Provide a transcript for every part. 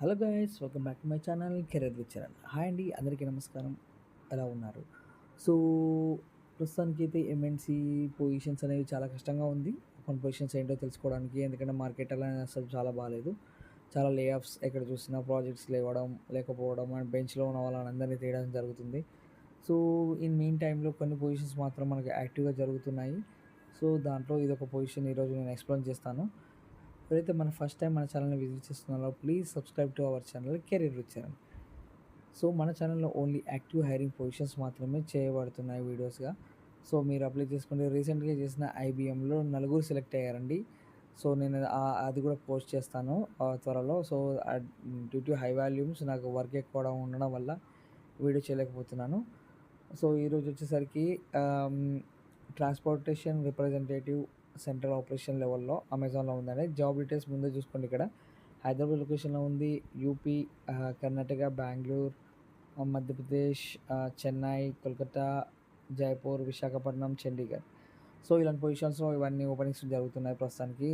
Hello guys, welcome back to my channel career with Charan. Hi అండి, అందరికీ నమస్కారం. ఎలా ఉన్నారు? సో ప్రస్తుతానికి అయితే ఎంఎన్సీ పొజిషన్స్ అనేవి చాలా కష్టంగా ఉంది. కొన్ని పొజిషన్స్ ఏంటో తెలుసుకోవడానికి, ఎందుకంటే మార్కెట్ అలా అసలు చాలా బాగాలేదు. చాలా లే ఆఫ్స్ ఎక్కడ చూసినా, ప్రాజెక్ట్స్ లేకపోవడం అండ్ బెంచ్లో ఉన్న వాళ్ళందరినీ తీయడం జరుగుతుంది. సో ఇన్ మీన్ టైంలో కొన్ని పొజిషన్స్ మాత్రం మనకి యాక్టివ్గా జరుగుతున్నాయి. సో దాంట్లో ఇదొక పొజిషన్ ఈరోజు నేను ఎక్స్ప్లెయిన్ చేస్తాను. ఎవరైతే మన ఫస్ట్ టైం మన ఛానల్ని విజిట్ చేస్తున్నారో please subscribe to our channel career with Charan. So మన ఛానల్లో ఓన్లీ యాక్టివ్ హైరింగ్ పొజిషన్స్ మాత్రమే చేయబడుతున్నాయి వీడియోస్గా. సో మీరు అప్లై చేసుకుంటే రీసెంట్గా చేసిన ఐబీఎంలో నలుగురు సెలెక్ట్ అయ్యారండి. సో నేను అది కూడా పోస్ట్ చేస్తాను త్వరలో. So due to high volumes నాకు వర్క్ ఎక్కువ ఉండడం వల్ల వీడియో చేయలేకపోతున్నాను. సో ఈరోజు వచ్చేసరికి ట్రాన్స్పోర్టేషన్ రిప్రజెంటేటివ్ సెంట్రల్ ఆపరేషన్ లెవెల్లో అమెజాన్లో ఉందండి. జాబ్ డీటెయిల్స్ ముందే చూసుకోండి. ఇక్కడ హైదరాబాద్ లొకేషన్లో ఉంది. యూపీ, కర్ణాటక, బెంగళూరు, మధ్యప్రదేశ్, చెన్నై, కోల్కతా, జైపూర్, విశాఖపట్నం, చండీగఢ్. సో ఇలాంటి పొజిషన్స్లో ఇవన్నీ ఓపెనింగ్స్ జరుగుతున్నాయి ప్రస్తుతానికి.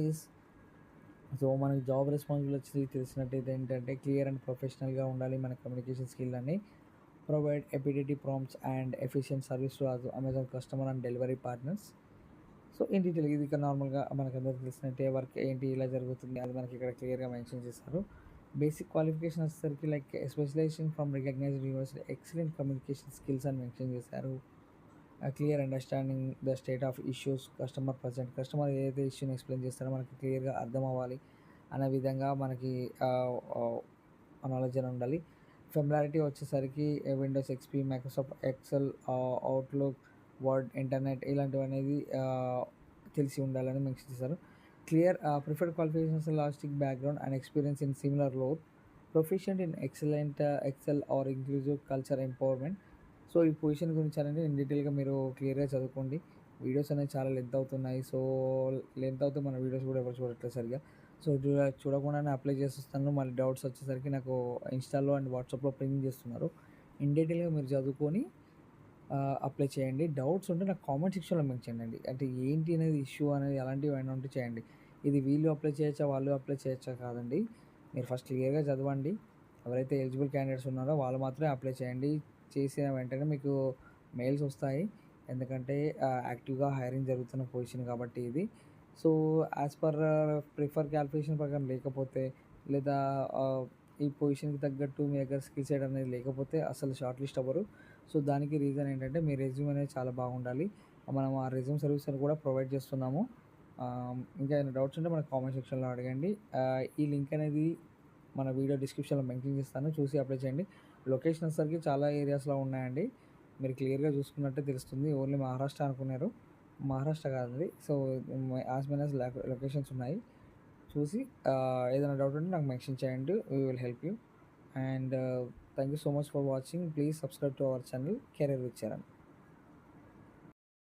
సో మనకి జాబ్ రెస్పాన్సిబిలిటీ తెలిసినట్టయితే ఏంటంటే క్లియర్ అండ్ ప్రొఫెషనల్గా ఉండాలి. మన కమ్యూనికేషన్ స్కిల్ అని ప్రొవైడ్ ఎపిడిటీ prompts and efficient service to Amazon customer and delivery partners. So in detail ఇది ఇక్కడ నార్మల్గా మనకందరికీ తెలిసినట్టే వర్క్ ఏంటి ఇలా జరుగుతుంది అది మనకి ఇక్కడ క్లియర్గా మెన్షన్ చేశారు. బేసిక్ క్వాలిఫికేషన్ వచ్చేసరికి like specialization from recognized university, excellent communication skills అని మెన్షన్ చేశారు. Clear understanding the state of issues customer ఏదైతే ఇష్యూని ఎక్స్ప్లెయిన్ చేస్తారో మనకి క్లియర్గా అర్థం అవ్వాలి అనే విధంగా మనకి నాలెడ్జ్ అని ఉండాలి. ఫెమిలారిటీ వచ్చేసరికి Windows XP, Microsoft Excel, Outlook, Word, internet ఇలాంటివి అనేది తెలిసి ఉండాలని మెన్షన్ చేశారు. Clear preferred qualifications, logistic background and experience in similar role, proficient in excellent Excel or inclusive culture empowerment. So ఈ పొజిషన్ గురించి అనేది ఇన్ డీటెయిల్గా మీరు క్లియర్గా చదువుకోండి. వీడియోస్ అనేవి చాలా లెంత్ అవుతున్నాయి. సో లెంత్ అవుతే మన వీడియోస్ కూడా ఎవరు చూడట్లేదు సరిగా. సో చూడకుండానే అప్లై చేసేస్తాను. మళ్ళీ డౌట్స్ వచ్చేసరికి నాకు ఇన్స్టాలో అండ్ వాట్సాప్లో పింగ్ చేస్తున్నారు. ఇన్ డీటెయిల్గా మీరు చదువుకొని అప్లై చేయండి. డౌట్స్ ఉంటే నాకు కామెంట్ సెక్షన్లో మెన్షన్ చేయండి. అంటే ఏంటి అనేది ఇష్యూ అనేది అలాంటివి ఏమైనా ఉంటే చేయండి. ఇది వీళ్ళు అప్లై చేయొచ్చా వాళ్ళు అప్లై చేయొచ్చా కాదండి. మీరు ఫస్ట్ క్లియర్గా చదవండి. ఎవరైతే ఎలిజిబుల్ క్యాండిడేట్స్ ఉన్నారో వాళ్ళు మాత్రమే అప్లై చేయండి. చేసిన వెంటనే మీకు మెయిల్స్ వస్తాయి. ఎందుకంటే యాక్టివ్గా హైరింగ్ జరుగుతున్న పొజిషన్ కాబట్టి ఇది. So as per prefer calculation ప్రకారం లేకపోతే, లేదా ఈ పొజిషన్కి తగ్గట్టు మీ దగ్గర స్కిల్ సెట్ అనేది లేకపోతే అసలు షార్ట్ లిస్ట్ అవ్వరు. సో దానికి రీజన్ ఏంటంటే మీ రెజ్యూమ్ అనేది చాలా బాగుండాలి. మనం ఆ రెజ్యూమ్ సర్వీస్ అని కూడా ప్రొవైడ్ చేస్తున్నాము. ఇంకా ఏమైనా డౌట్స్ ఉంటే మన కామెంట్ సెక్షన్లో అడగండి. ఈ లింక్ అనేది మన వీడియో డిస్క్రిప్షన్లో మెన్షన్ చేస్తాను, చూసి అప్లై చేయండి. లొకేషన్ వచ్చేసరికి చాలా ఏరియాస్లో ఉన్నాయండి. మీరు క్లియర్గా చూసుకున్నట్టే తెలుస్తుంది. ఓన్లీ మహారాష్ట్ర అనుకున్నారు, మహారాష్ట్ర కాదండి. So as men as locations ఉన్నాయి. చూసి ఏదైనా డౌట్ ఉంటే నాకు మెన్షన్ చేయండి. We will help you. And thank you so much for watching. Please subscribe to our channel career with Charan.